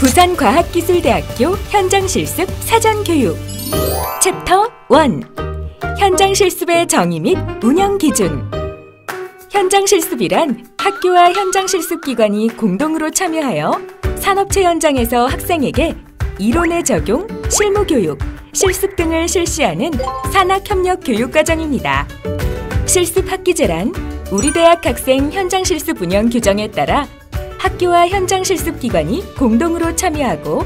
부산과학기술대학교 현장실습 사전교육 챕터 1 현장실습의 정의 및 운영기준. 현장실습이란 학교와 현장실습기관이 공동으로 참여하여 산업체 현장에서 학생에게 이론의 적용, 실무교육, 실습 등을 실시하는 산학협력 교육과정입니다. 실습학기제란 우리 대학 학생 현장실습 운영 규정에 따라 학교와 현장실습기관이 공동으로 참여하고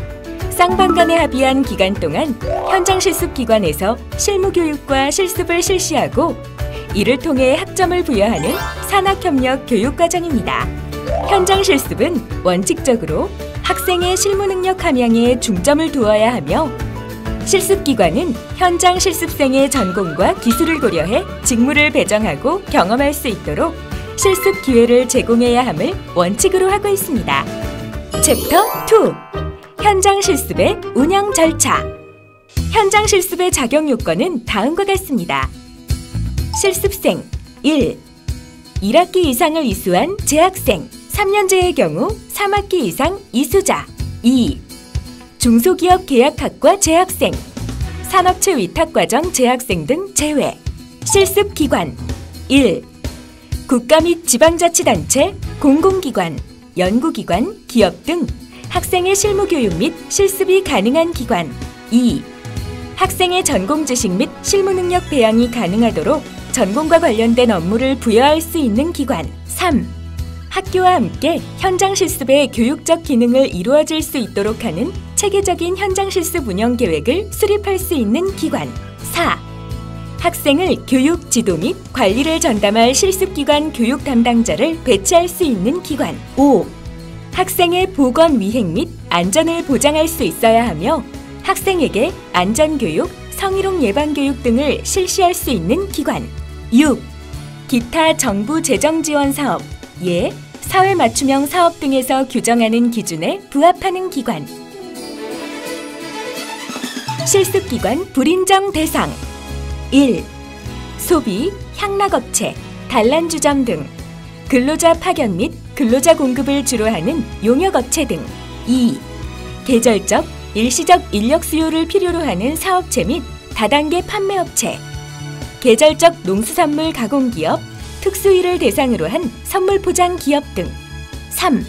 쌍방 간에 합의한 기간 동안 현장실습기관에서 실무교육과 실습을 실시하고 이를 통해 학점을 부여하는 산학협력 교육과정입니다. 현장실습은 원칙적으로 학생의 실무능력 함양에 중점을 두어야 하며 실습기관은 현장 실습생의 전공과 기술을 고려해 직무를 배정하고 경험할 수 있도록 실습 기회를 제공해야 함을 원칙으로 하고 있습니다. 챕터 2 현장 실습의 운영 절차. 현장 실습의 자격 요건은 다음과 같습니다. 실습생 1. 1학기 이상을 이수한 재학생 3년제의 경우 3학기 이상 이수자 2. 중소기업 계약학과 재학생 산업체 위탁과정 재학생 등 제외. 실습기관 1. 국가 및 지방자치단체, 공공기관, 연구기관, 기업 등 학생의 실무교육 및 실습이 가능한 기관 2. 학생의 전공지식 및 실무능력 배양이 가능하도록 전공과 관련된 업무를 부여할 수 있는 기관 3. 학교와 함께 현장실습의 교육적 기능을 이루어질 수 있도록 하는 체계적인 현장실습 운영 계획을 수립할 수 있는 기관 4. 학생을 교육, 지도 및 관리를 전담할 실습기관 교육 담당자를 배치할 수 있는 기관 5. 학생의 보건, 위행 및 안전을 보장할 수 있어야 하며 학생에게 안전교육, 성희롱 예방교육 등을 실시할 수 있는 기관 6. 기타 정부 재정지원 사업, 예, 사회 맞춤형 사업 등에서 규정하는 기준에 부합하는 기관. 실습기관 불인정 대상 1. 소비, 향락업체, 단란주점 등 근로자 파견 및 근로자 공급을 주로 하는 용역업체 등 2. 계절적, 일시적 인력 수요를 필요로 하는 사업체 및 다단계 판매업체 계절적 농수산물 가공기업, 특수일을 대상으로 한 선물 포장 기업 등 3.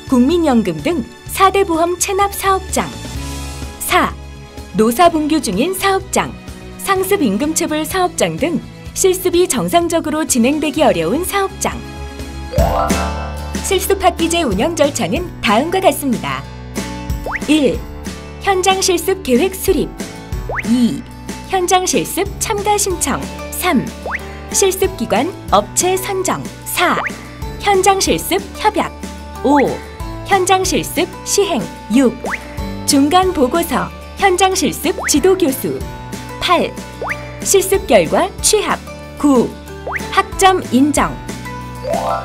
국민연금 등 4대 보험 체납 사업장 4. 노사분규 중인 사업장, 상습 임금체불 사업장 등 실습이 정상적으로 진행되기 어려운 사업장. 실습학기제 운영 절차는 다음과 같습니다. 1. 현장 실습 계획 수립 2. 현장 실습 참가 신청 3. 실습기관 업체 선정 4. 현장 실습 협약 5. 현장 실습 시행 6. 중간 보고서 현장 실습 지도교수 8. 실습 결과 취합 9. 학점 인정.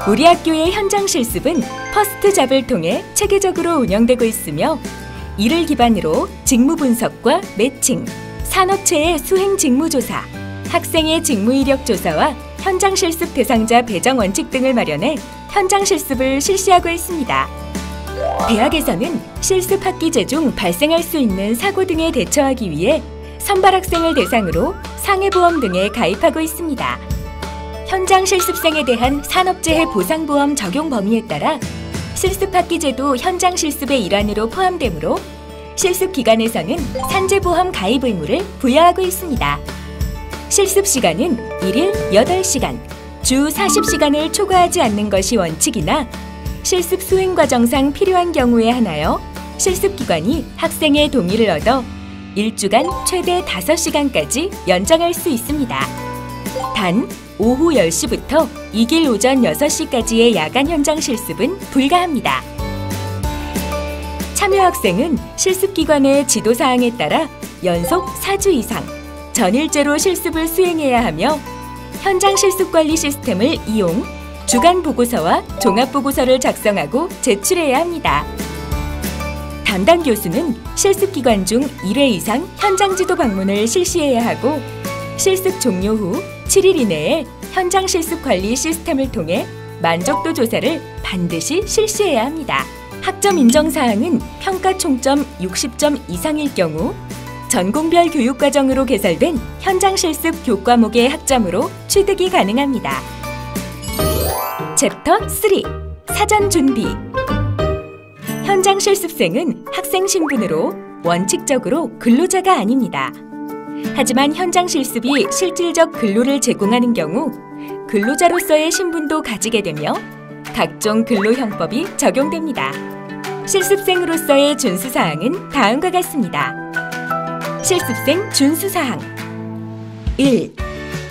우리 학교의 현장 실습은 퍼스트 잡을 통해 체계적으로 운영되고 있으며 이를 기반으로 직무 분석과 매칭, 산업체의 수행 직무조사, 학생의 직무 이력 조사와 현장 실습 대상자 배정 원칙 등을 마련해 현장 실습을 실시하고 있습니다. 대학에서는 실습 학기제 중 발생할 수 있는 사고 등에 대처하기 위해 선발 학생을 대상으로 상해보험 등에 가입하고 있습니다. 현장 실습생에 대한 산업재해 보상보험 적용 범위에 따라 실습 학기제도 현장 실습의 일환으로 포함되므로 실습 기간에서는 산재보험 가입 의무를 부여하고 있습니다. 실습 시간은 1일 8시간, 주 40시간을 초과하지 않는 것이 원칙이나 실습 수행 과정상 필요한 경우에 한하여 실습기관이 학생의 동의를 얻어 1주간 최대 5시간까지 연장할 수 있습니다. 단, 오후 10시부터 이길 오전 6시까지의 야간 현장 실습은 불가합니다. 참여 학생은 실습기관의 지도사항에 따라 연속 4주 이상 전일제로 실습을 수행해야 하며 현장 실습관리 시스템을 이용 주간 보고서와 종합 보고서를 작성하고 제출해야 합니다. 담당 교수는 실습기간 중 1회 이상 현장 지도 방문을 실시해야 하고 실습 종료 후 7일 이내에 현장 실습 관리 시스템을 통해 만족도 조사를 반드시 실시해야 합니다. 학점 인정 사항은 평가 총점 60점 이상일 경우 전공별 교육과정으로 개설된 현장 실습 교과목의 학점으로 취득이 가능합니다. 챕터 3. 사전 준비. 현장 실습생은 학생 신분으로 원칙적으로 근로자가 아닙니다. 하지만 현장 실습이 실질적 근로를 제공하는 경우 근로자로서의 신분도 가지게 되며 각종 근로형법이 적용됩니다. 실습생으로서의 준수사항은 다음과 같습니다. 실습생 준수사항 1.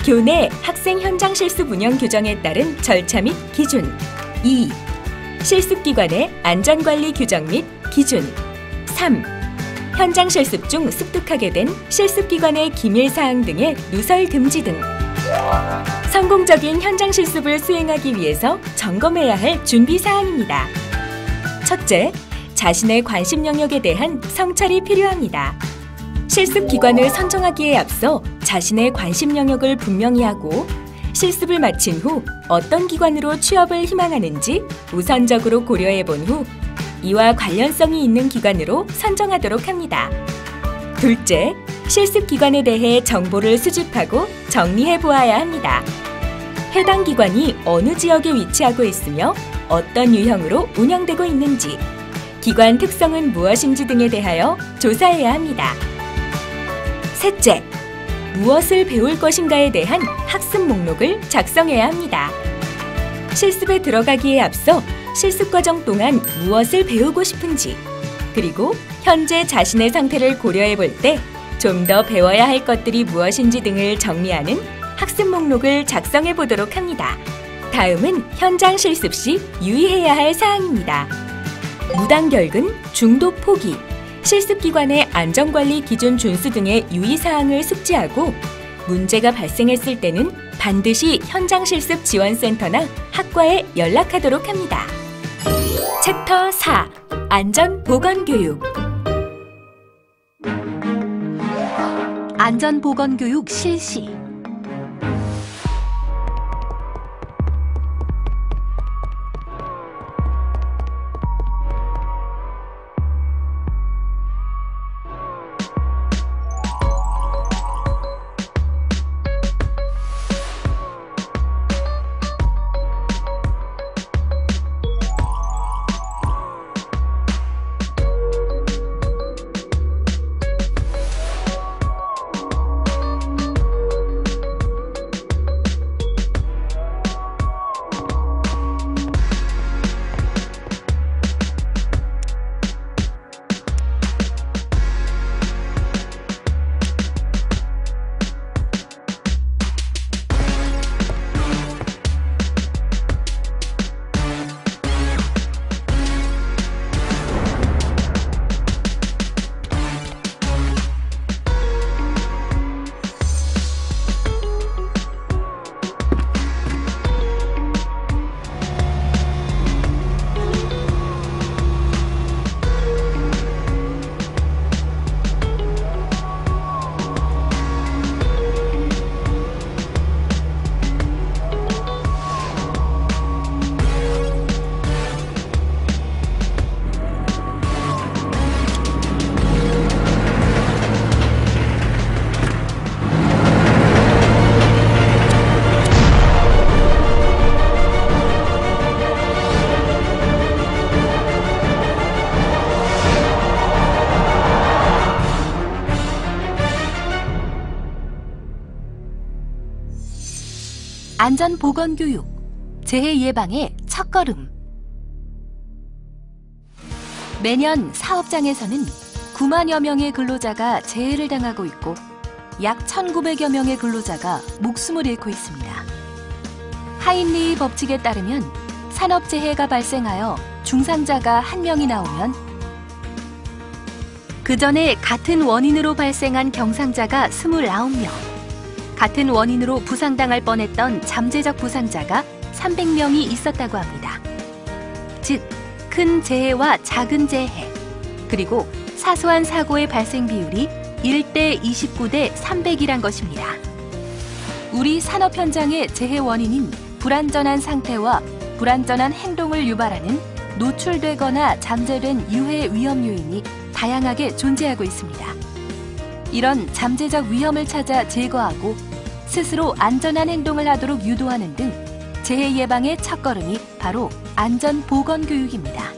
교내 학생 현장 실습 운영 규정에 따른 절차 및 기준 2. 실습기관의 안전관리 규정 및 기준 3. 현장 실습 중 습득하게 된 실습기관의 기밀사항 등의 누설 금지 등 성공적인 현장 실습을 수행하기 위해서 점검해야 할 준비사항입니다. 첫째, 자신의 관심 영역에 대한 성찰이 필요합니다. 실습 기관을 선정하기에 앞서 자신의 관심 영역을 분명히 하고 실습을 마친 후 어떤 기관으로 취업을 희망하는지 우선적으로 고려해 본 후 이와 관련성이 있는 기관으로 선정하도록 합니다. 둘째, 실습 기관에 대해 정보를 수집하고 정리해 보아야 합니다. 해당 기관이 어느 지역에 위치하고 있으며 어떤 유형으로 운영되고 있는지, 기관 특성은 무엇인지 등에 대하여 조사해야 합니다. 셋째, 무엇을 배울 것인가에 대한 학습 목록을 작성해야 합니다. 실습에 들어가기에 앞서 실습 과정 동안 무엇을 배우고 싶은지, 그리고 현재 자신의 상태를 고려해 볼 때 좀 더 배워야 할 것들이 무엇인지 등을 정리하는 학습 목록을 작성해 보도록 합니다. 다음은 현장 실습 시 유의해야 할 사항입니다. 무단결근, 중도 포기, 실습기관의 안전관리 기준 준수 등의 유의사항을 숙지하고 문제가 발생했을 때는 반드시 현장실습 지원센터나 학과에 연락하도록 합니다. 챕터 4. 안전보건교육. 안전보건교육 실시. 안전보건교육, 재해 예방의 첫걸음. 매년 사업장에서는 9만여 명의 근로자가 재해를 당하고 있고 약 1,900여 명의 근로자가 목숨을 잃고 있습니다. 하인리의 법칙에 따르면 산업재해가 발생하여 중상자가 1명이 나오면 그 전에 같은 원인으로 발생한 경상자가 29명, 같은 원인으로 부상당할 뻔했던 잠재적 부상자가 300명이 있었다고 합니다. 즉, 큰 재해와 작은 재해, 그리고 사소한 사고의 발생 비율이 1대 29대 300이란 것입니다. 우리 산업 현장의 재해 원인인 불안전한 상태와 불안전한 행동을 유발하는 노출되거나 잠재된 유해 위험 요인이 다양하게 존재하고 있습니다. 이런 잠재적 위험을 찾아 제거하고 스스로 안전한 행동을 하도록 유도하는 등 재해 예방의 첫걸음이 바로 안전보건교육입니다.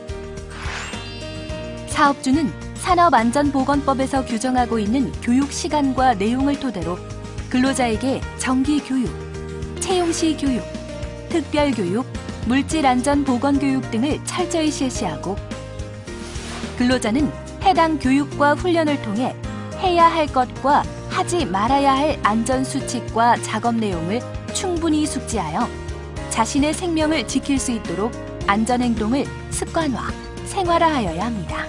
사업주는 산업안전보건법에서 규정하고 있는 교육 시간과 내용을 토대로 근로자에게 정기교육, 채용시 교육, 특별교육, 물질안전보건교육 등을 철저히 실시하고 근로자는 해당 교육과 훈련을 통해 해야 할 것과 하지 말아야 할 안전수칙과 작업 내용을 충분히 숙지하여 자신의 생명을 지킬 수 있도록 안전행동을 습관화, 생활화하여야 합니다.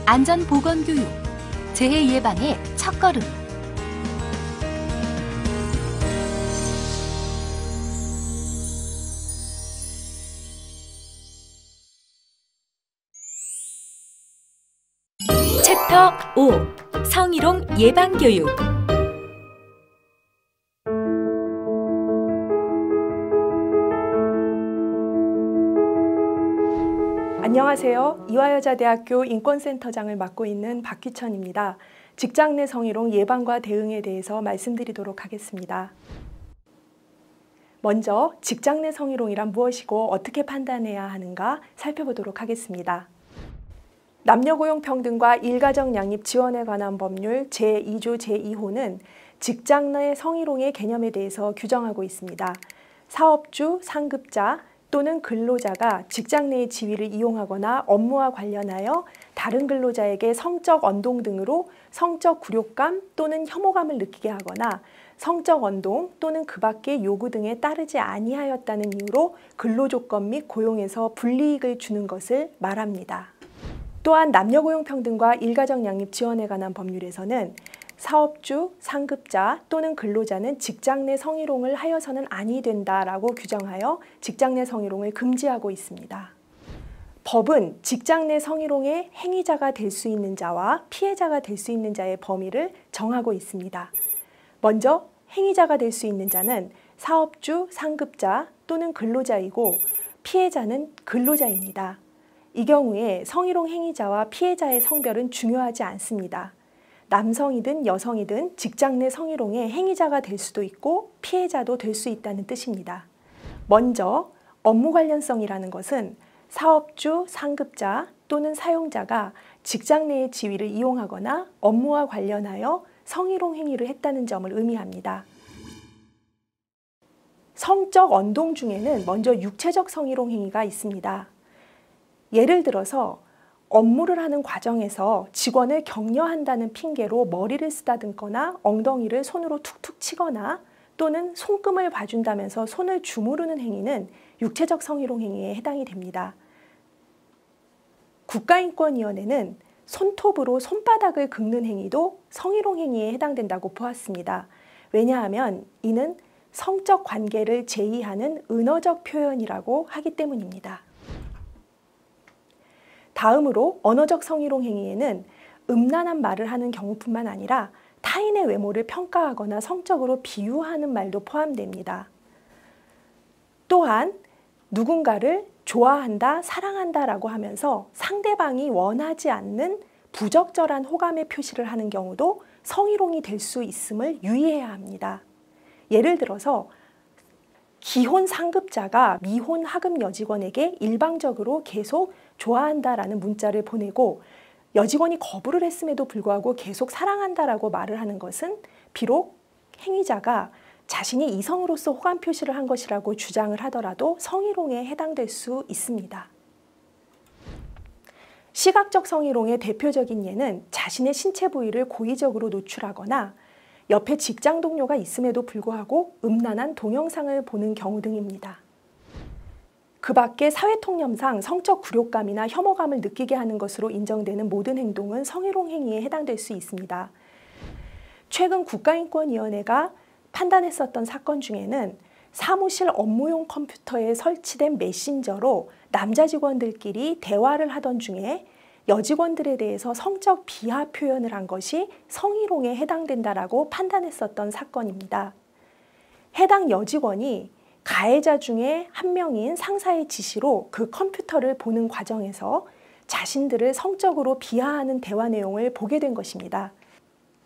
안전보건교육, 재해 예방의 첫걸음. 챕터 5. 성희롱 예방교육. 안녕하세요. 이화여자대학교 인권센터장을 맡고 있는 박규천입니다. 직장 내 성희롱 예방과 대응에 대해서 말씀드리도록 하겠습니다. 먼저 직장 내 성희롱이란 무엇이고 어떻게 판단해야 하는가 살펴보도록 하겠습니다. 남녀고용평등과 일가정 양립 지원에 관한 법률 제2조 제2호는 직장 내 성희롱의 개념에 대해서 규정하고 있습니다. 사업주, 상급자 또는 근로자가 직장 내의 지위를 이용하거나 업무와 관련하여 다른 근로자에게 성적 언동 등으로 성적 굴욕감 또는 혐오감을 느끼게 하거나 성적 언동 또는 그 밖의 요구 등에 따르지 아니하였다는 이유로 근로조건 및 고용에서 불이익을 주는 것을 말합니다. 또한 남녀고용평등과 일가정 양립 지원에 관한 법률에서는 사업주, 상급자 또는 근로자는 직장 내 성희롱을 하여서는 아니 된다라고 규정하여 직장 내 성희롱을 금지하고 있습니다. 법은 직장 내 성희롱의 행위자가 될 수 있는 자와 피해자가 될 수 있는 자의 범위를 정하고 있습니다. 먼저 행위자가 될 수 있는 자는 사업주, 상급자 또는 근로자이고 피해자는 근로자입니다. 이 경우에 성희롱 행위자와 피해자의 성별은 중요하지 않습니다. 남성이든 여성이든 직장 내 성희롱의 행위자가 될 수도 있고 피해자도 될 수 있다는 뜻입니다. 먼저 업무 관련성이라는 것은 사업주, 상급자 또는 사용자가 직장 내의 지위를 이용하거나 업무와 관련하여 성희롱 행위를 했다는 점을 의미합니다. 성적 언동 중에는 먼저 육체적 성희롱 행위가 있습니다. 예를 들어서 업무를 하는 과정에서 직원을 격려한다는 핑계로 머리를 쓰다듬거나 엉덩이를 손으로 툭툭 치거나 또는 손금을 봐준다면서 손을 주무르는 행위는 육체적 성희롱 행위에 해당이 됩니다. 국가인권위원회는 손톱으로 손바닥을 긁는 행위도 성희롱 행위에 해당된다고 보았습니다. 왜냐하면 이는 성적 관계를 제의하는 은어적 표현이라고 하기 때문입니다. 다음으로 언어적 성희롱 행위에는 음란한 말을 하는 경우뿐만 아니라 타인의 외모를 평가하거나 성적으로 비유하는 말도 포함됩니다. 또한 누군가를 좋아한다, 사랑한다라고 하면서 상대방이 원하지 않는 부적절한 호감의 표시를 하는 경우도 성희롱이 될 수 있음을 유의해야 합니다. 예를 들어서 기혼 상급자가 미혼 하급 여직원에게 일방적으로 계속 좋아한다라는 문자를 보내고 여직원이 거부를 했음에도 불구하고 계속 사랑한다라고 말을 하는 것은 비록 행위자가 자신이 이성으로서 호감 표시를 한 것이라고 주장을 하더라도 성희롱에 해당될 수 있습니다. 시각적 성희롱의 대표적인 예는 자신의 신체 부위를 고의적으로 노출하거나 옆에 직장 동료가 있음에도 불구하고 음란한 동영상을 보는 경우 등입니다. 그 밖에 사회통념상 성적 굴욕감이나 혐오감을 느끼게 하는 것으로 인정되는 모든 행동은 성희롱 행위에 해당될 수 있습니다. 최근 국가인권위원회가 판단했었던 사건 중에는 사무실 업무용 컴퓨터에 설치된 메신저로 남자 직원들끼리 대화를 하던 중에 여직원들에 대해서 성적 비하 표현을 한 것이 성희롱에 해당된다라고 판단했었던 사건입니다. 해당 여직원이 가해자 중에 한 명인 상사의 지시로 그 컴퓨터를 보는 과정에서 자신들을 성적으로 비하하는 대화 내용을 보게 된 것입니다.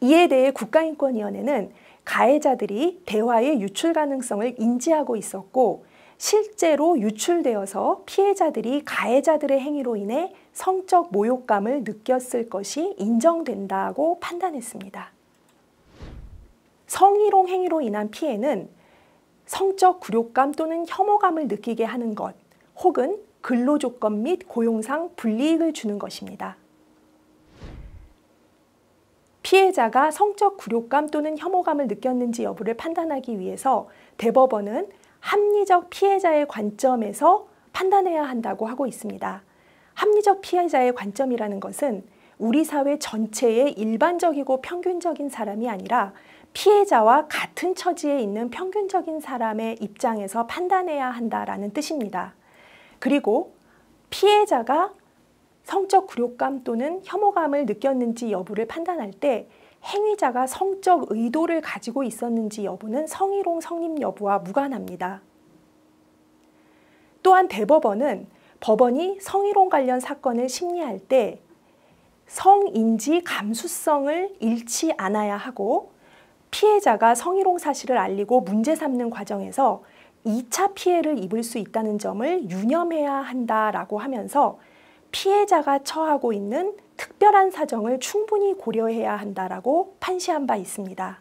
이에 대해 국가인권위원회는 가해자들이 대화의 유출 가능성을 인지하고 있었고 실제로 유출되어서 피해자들이 가해자들의 행위로 인해 성적 모욕감을 느꼈을 것이 인정된다고 판단했습니다. 성희롱 행위로 인한 피해는 성적 굴욕감 또는 혐오감을 느끼게 하는 것, 혹은 근로조건 및 고용상 불이익을 주는 것입니다. 피해자가 성적 굴욕감 또는 혐오감을 느꼈는지 여부를 판단하기 위해서 대법원은 합리적 피해자의 관점에서 판단해야 한다고 하고 있습니다. 합리적 피해자의 관점이라는 것은 우리 사회 전체의 일반적이고 평균적인 사람이 아니라 피해자와 같은 처지에 있는 평균적인 사람의 입장에서 판단해야 한다라는 뜻입니다. 그리고 피해자가 성적 굴욕감 또는 혐오감을 느꼈는지 여부를 판단할 때 행위자가 성적 의도를 가지고 있었는지 여부는 성희롱 성립 여부와 무관합니다. 또한 대법원은 법원이 성희롱 관련 사건을 심리할 때 성인지 감수성을 잃지 않아야 하고 피해자가 성희롱 사실을 알리고 문제 삼는 과정에서 2차 피해를 입을 수 있다는 점을 유념해야 한다라고 하면서 피해자가 처하고 있는 특별한 사정을 충분히 고려해야 한다라고 판시한 바 있습니다.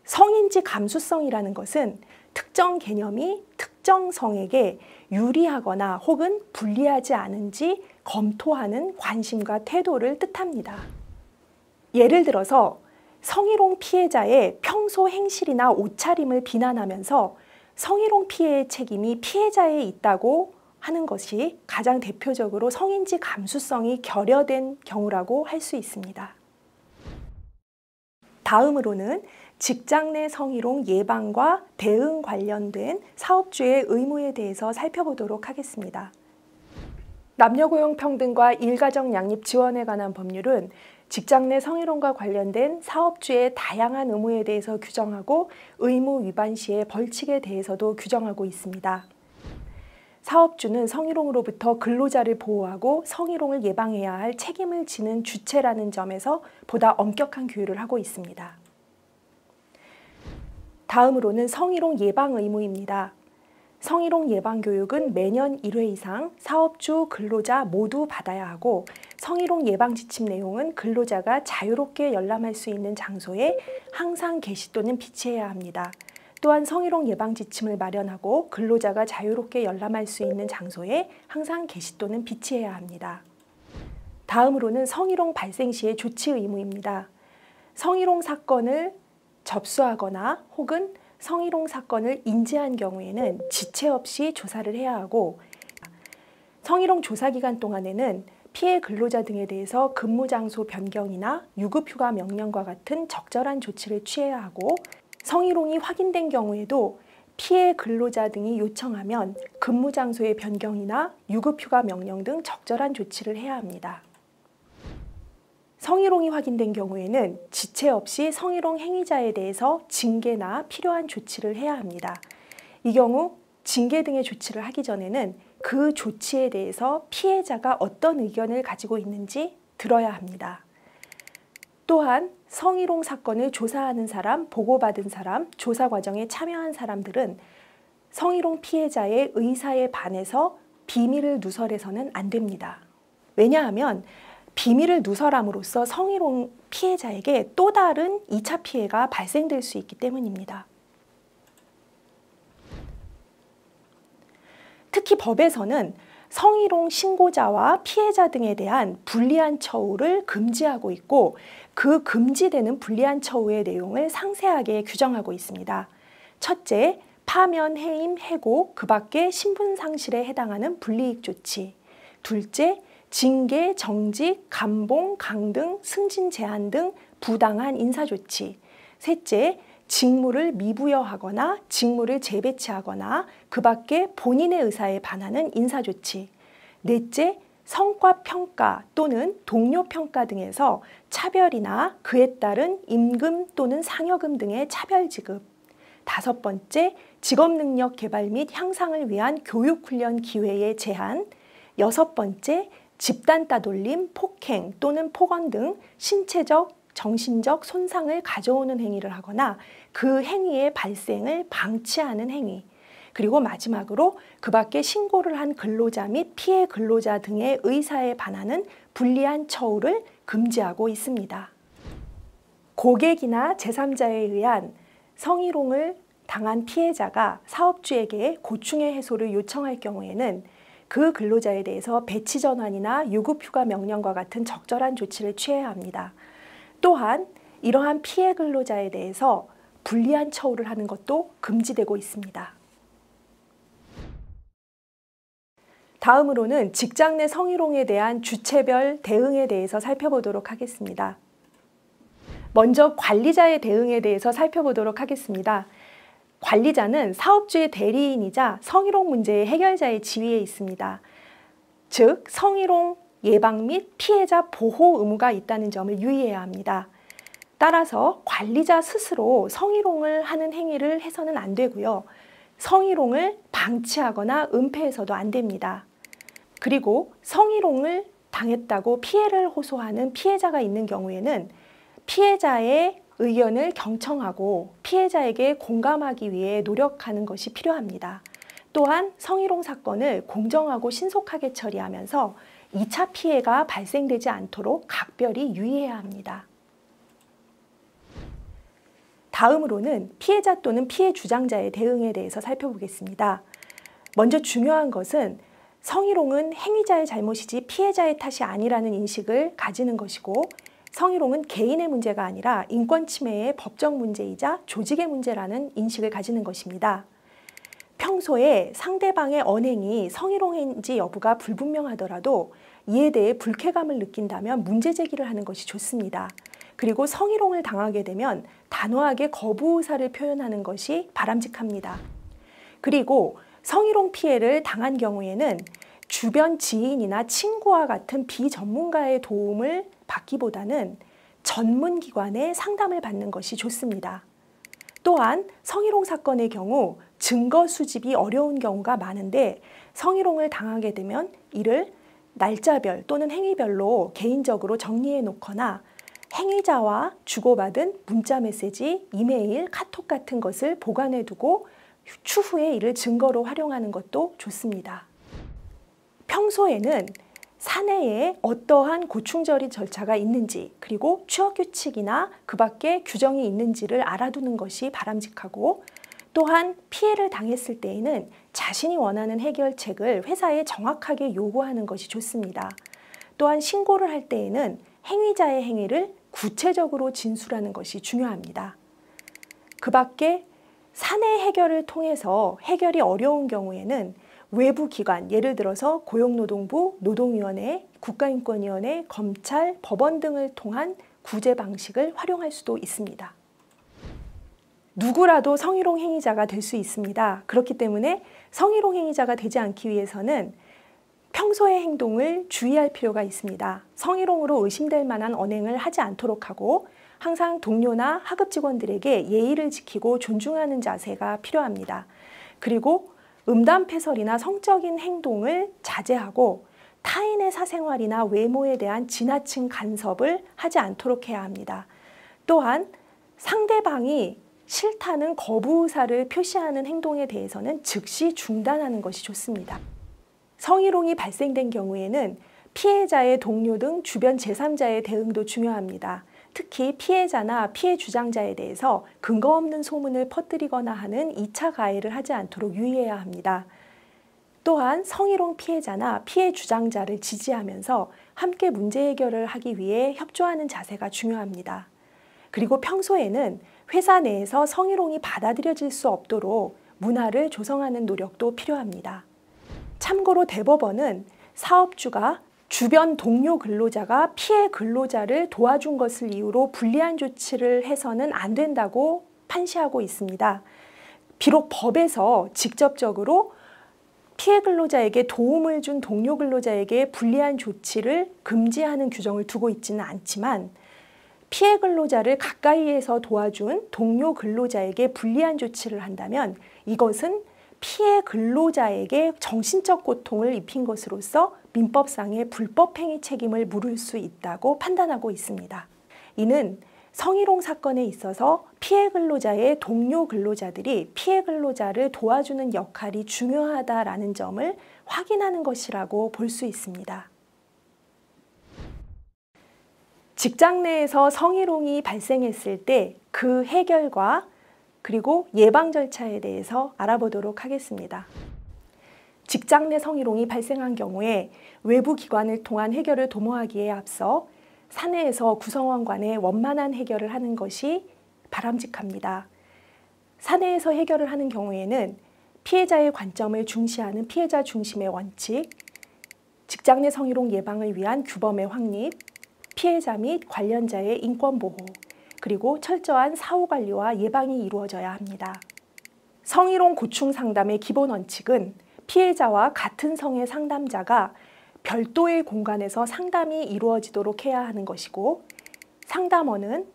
성인지 감수성이라는 것은 특정 개념이 특정 성에게 유리하거나 혹은 불리하지 않은지 검토하는 관심과 태도를 뜻합니다. 예를 들어서 성희롱 피해자의 평소 행실이나 옷차림을 비난하면서 성희롱 피해의 책임이 피해자에 있다고 하는 것이 가장 대표적으로 성인지 감수성이 결여된 경우라고 할 수 있습니다. 다음으로는 직장 내 성희롱 예방과 대응 관련된 사업주의 의무에 대해서 살펴보도록 하겠습니다. 남녀고용평등과 일가정 양립 지원에 관한 법률은 직장 내 성희롱과 관련된 사업주의 다양한 의무에 대해서 규정하고 의무 위반 시의 벌칙에 대해서도 규정하고 있습니다. 사업주는 성희롱으로부터 근로자를 보호하고 성희롱을 예방해야 할 책임을 지는 주체라는 점에서 보다 엄격한 규율을 하고 있습니다. 다음으로는 성희롱 예방 의무입니다. 성희롱 예방 교육은 매년 1회 이상 사업주, 근로자 모두 받아야 하고 성희롱 예방 지침 내용은 근로자가 자유롭게 열람할 수 있는 장소에 항상 게시 또는 비치해야 합니다. 또한 성희롱 예방 지침을 마련하고 근로자가 자유롭게 열람할 수 있는 장소에 항상 게시 또는 비치해야 합니다. 다음으로는 성희롱 발생 시의 조치 의무입니다. 성희롱 사건을 접수하거나 혹은 성희롱 사건을 인지한 경우에는 지체 없이 조사를 해야 하고 성희롱 조사 기간 동안에는 피해 근로자 등에 대해서 근무 장소 변경이나 유급휴가 명령과 같은 적절한 조치를 취해야 하고 성희롱이 확인된 경우에도 피해 근로자 등이 요청하면 근무 장소의 변경이나 유급휴가 명령 등 적절한 조치를 해야 합니다. 성희롱이 확인된 경우에는 지체 없이 성희롱 행위자에 대해서 징계나 필요한 조치를 해야 합니다. 이 경우 징계 등의 조치를 하기 전에는 그 조치에 대해서 피해자가 어떤 의견을 가지고 있는지 들어야 합니다. 또한 성희롱 사건을 조사하는 사람, 보고받은 사람, 조사 과정에 참여한 사람들은 성희롱 피해자의 의사에 반해서 비밀을 누설해서는 안 됩니다. 왜냐하면 비밀을 누설함으로써 성희롱 피해자에게 또 다른 2차 피해가 발생될 수 있기 때문입니다. 특히 법에서는 성희롱 신고자와 피해자 등에 대한 불리한 처우를 금지하고 있고 그 금지되는 불리한 처우의 내용을 상세하게 규정하고 있습니다. 첫째, 파면, 해임, 해고, 그 밖에 신분 상실에 해당하는 불이익 조치. 둘째, 징계, 정직, 감봉, 강등, 승진 제한 등 부당한 인사조치. 셋째, 직무를 미부여하거나 직무를 재배치하거나 그 밖에 본인의 의사에 반하는 인사조치. 넷째, 성과평가 또는 동료평가 등에서 차별이나 그에 따른 임금 또는 상여금 등의 차별지급. 다섯 번째, 직업능력 개발 및 향상을 위한 교육훈련 기회의 제한, 6번째, 집단 따돌림, 폭행 또는 폭언 등 신체적, 정신적 손상을 가져오는 행위를 하거나 그 행위의 발생을 방치하는 행위, 그리고 마지막으로 그 밖에 신고를 한 근로자 및 피해 근로자 등의 의사에 반하는 불리한 처우를 금지하고 있습니다. 고객이나 제3자에 의한 성희롱을 당한 피해자가 사업주에게 고충의 해소를 요청할 경우에는 그 근로자에 대해서 배치 전환이나 유급휴가 명령과 같은 적절한 조치를 취해야 합니다. 또한 이러한 피해 근로자에 대해서 불리한 처우를 하는 것도 금지되고 있습니다. 다음으로는 직장 내 성희롱에 대한 주체별 대응에 대해서 살펴보도록 하겠습니다. 먼저 관리자의 대응에 대해서 살펴보도록 하겠습니다. 관리자는 사업주의 대리인이자 성희롱 문제의 해결자의 지위에 있습니다. 즉, 성희롱 예방 및 피해자 보호 의무가 있다는 점을 유의해야 합니다. 따라서 관리자 스스로 성희롱을 하는 행위를 해서는 안 되고요. 성희롱을 방치하거나 은폐해서도 안 됩니다. 그리고 성희롱을 당했다고 피해를 호소하는 피해자가 있는 경우에는 피해자의 의견을 경청하고 피해자에게 공감하기 위해 노력하는 것이 필요합니다. 또한 성희롱 사건을 공정하고 신속하게 처리하면서 2차 피해가 발생되지 않도록 각별히 유의해야 합니다. 다음으로는 피해자 또는 피해 주장자의 대응에 대해서 살펴보겠습니다. 먼저 중요한 것은 성희롱은 행위자의 잘못이지 피해자의 탓이 아니라는 인식을 가지는 것이고, 성희롱은 개인의 문제가 아니라 인권 침해의 법적 문제이자 조직의 문제라는 인식을 가지는 것입니다. 평소에 상대방의 언행이 성희롱인지 여부가 불분명하더라도 이에 대해 불쾌감을 느낀다면 문제 제기를 하는 것이 좋습니다. 그리고 성희롱을 당하게 되면 단호하게 거부 의사를 표현하는 것이 바람직합니다. 그리고 성희롱 피해를 당한 경우에는 주변 지인이나 친구와 같은 비전문가의 도움을 받기보다는 전문기관의 상담을 받는 것이 좋습니다. 또한 성희롱 사건의 경우 증거 수집이 어려운 경우가 많은데, 성희롱을 당하게 되면 이를 날짜별 또는 행위별로 개인적으로 정리해 놓거나 행위자와 주고받은 문자 메시지, 이메일, 카톡 같은 것을 보관해 두고 추후에 이를 증거로 활용하는 것도 좋습니다. 평소에는 사내에 어떠한 고충 처리 절차가 있는지, 그리고 취업 규칙이나 그 밖에 규정이 있는지를 알아두는 것이 바람직하고, 또한 피해를 당했을 때에는 자신이 원하는 해결책을 회사에 정확하게 요구하는 것이 좋습니다. 또한 신고를 할 때에는 행위자의 행위를 구체적으로 진술하는 것이 중요합니다. 그 밖에 사내 해결을 통해서 해결이 어려운 경우에는 외부 기관, 예를 들어서 고용노동부, 노동위원회, 국가인권위원회, 검찰, 법원 등을 통한 구제 방식을 활용할 수도 있습니다. 누구라도 성희롱 행위자가 될 수 있습니다. 그렇기 때문에 성희롱 행위자가 되지 않기 위해서는 평소의 행동을 주의할 필요가 있습니다. 성희롱으로 의심될 만한 언행을 하지 않도록 하고, 항상 동료나 하급 직원들에게 예의를 지키고 존중하는 자세가 필요합니다. 그리고 음담패설이나 성적인 행동을 자제하고 타인의 사생활이나 외모에 대한 지나친 간섭을 하지 않도록 해야 합니다. 또한 상대방이 싫다는 거부 의사를 표시하는 행동에 대해서는 즉시 중단하는 것이 좋습니다. 성희롱이 발생된 경우에는 피해자의 동료 등 주변 제3자의 대응도 중요합니다. 특히 피해자나 피해 주장자에 대해서 근거 없는 소문을 퍼뜨리거나 하는 2차 가해를 하지 않도록 유의해야 합니다. 또한 성희롱 피해자나 피해 주장자를 지지하면서 함께 문제 해결을 하기 위해 협조하는 자세가 중요합니다. 그리고 평소에는 회사 내에서 성희롱이 받아들여질 수 없도록 문화를 조성하는 노력도 필요합니다. 참고로 대법원은 사업주가 주변 동료 근로자가 피해 근로자를 도와준 것을 이유로 불리한 조치를 해서는 안 된다고 판시하고 있습니다. 비록 법에서 직접적으로 피해 근로자에게 도움을 준 동료 근로자에게 불리한 조치를 금지하는 규정을 두고 있지는 않지만, 피해 근로자를 가까이에서 도와준 동료 근로자에게 불리한 조치를 한다면 이것은 피해 근로자에게 정신적 고통을 입힌 것으로서 민법상의 불법행위 책임을 물을 수 있다고 판단하고 있습니다. 이는 성희롱 사건에 있어서 피해 근로자의 동료 근로자들이 피해 근로자를 도와주는 역할이 중요하다라는 점을 확인하는 것이라고 볼 수 있습니다. 직장 내에서 성희롱이 발생했을 때 그 해결과 그리고 예방 절차에 대해서 알아보도록 하겠습니다. 직장 내 성희롱이 발생한 경우에 외부 기관을 통한 해결을 도모하기에 앞서 사내에서 구성원 간의 원만한 해결을 하는 것이 바람직합니다. 사내에서 해결을 하는 경우에는 피해자의 관점을 중시하는 피해자 중심의 원칙, 직장 내 성희롱 예방을 위한 규범의 확립, 피해자 및 관련자의 인권 보호, 그리고 철저한 사후 관리와 예방이 이루어져야 합니다. 성희롱 고충 상담의 기본 원칙은 피해자와 같은 성의 상담자가 별도의 공간에서 상담이 이루어지도록 해야 하는 것이고, 상담원은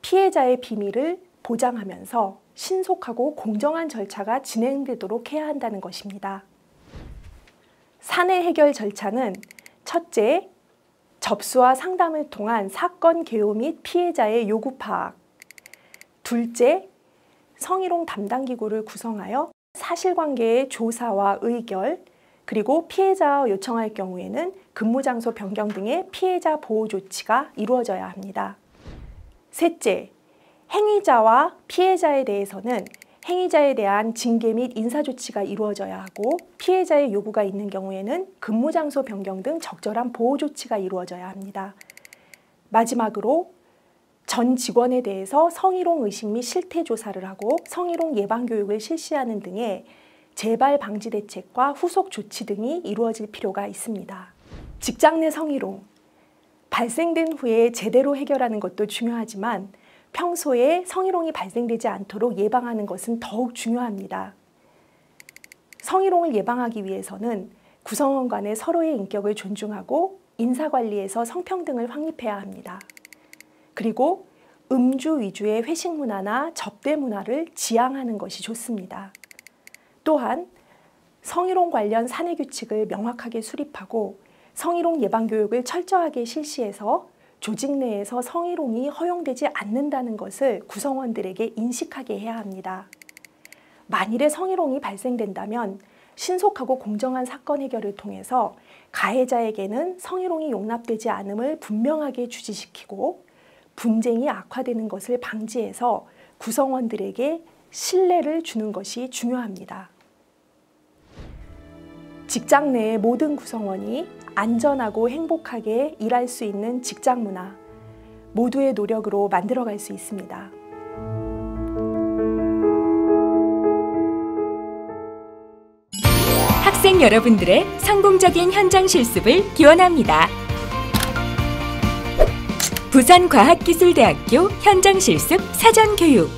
피해자의 비밀을 보장하면서 신속하고 공정한 절차가 진행되도록 해야 한다는 것입니다. 사내 해결 절차는 첫째, 접수와 상담을 통한 사건 개요 및 피해자의 요구 파악. 둘째, 성희롱 담당 기구를 구성하여 사실관계의 조사와 의결, 그리고 피해자가 요청할 경우에는 근무장소 변경 등의 피해자 보호 조치가 이루어져야 합니다. 셋째, 행위자와 피해자에 대해서는 행위자에 대한 징계 및 인사조치가 이루어져야 하고, 피해자의 요구가 있는 경우에는 근무장소 변경 등 적절한 보호 조치가 이루어져야 합니다. 마지막으로 전 직원에 대해서 성희롱 의식 및 실태 조사를 하고 성희롱 예방 교육을 실시하는 등의 재발 방지 대책과 후속 조치 등이 이루어질 필요가 있습니다. 직장 내 성희롱, 발생된 후에 제대로 해결하는 것도 중요하지만 평소에 성희롱이 발생되지 않도록 예방하는 것은 더욱 중요합니다. 성희롱을 예방하기 위해서는 구성원 간의 서로의 인격을 존중하고 인사관리에서 성평등을 확립해야 합니다. 그리고 음주 위주의 회식 문화나 접대 문화를 지양하는 것이 좋습니다. 또한 성희롱 관련 사내 규칙을 명확하게 수립하고 성희롱 예방 교육을 철저하게 실시해서 조직 내에서 성희롱이 허용되지 않는다는 것을 구성원들에게 인식하게 해야 합니다. 만일에 성희롱이 발생된다면 신속하고 공정한 사건 해결을 통해서 가해자에게는 성희롱이 용납되지 않음을 분명하게 주지시키고 분쟁이 악화되는 것을 방지해서 구성원들에게 신뢰를 주는 것이 중요합니다. 직장 내의 모든 구성원이 안전하고 행복하게 일할 수 있는 직장 문화, 모두의 노력으로 만들어갈 수 있습니다. 학생 여러분들의 성공적인 현장 실습을 기원합니다. 부산과학기술대학교 현장실습 사전교육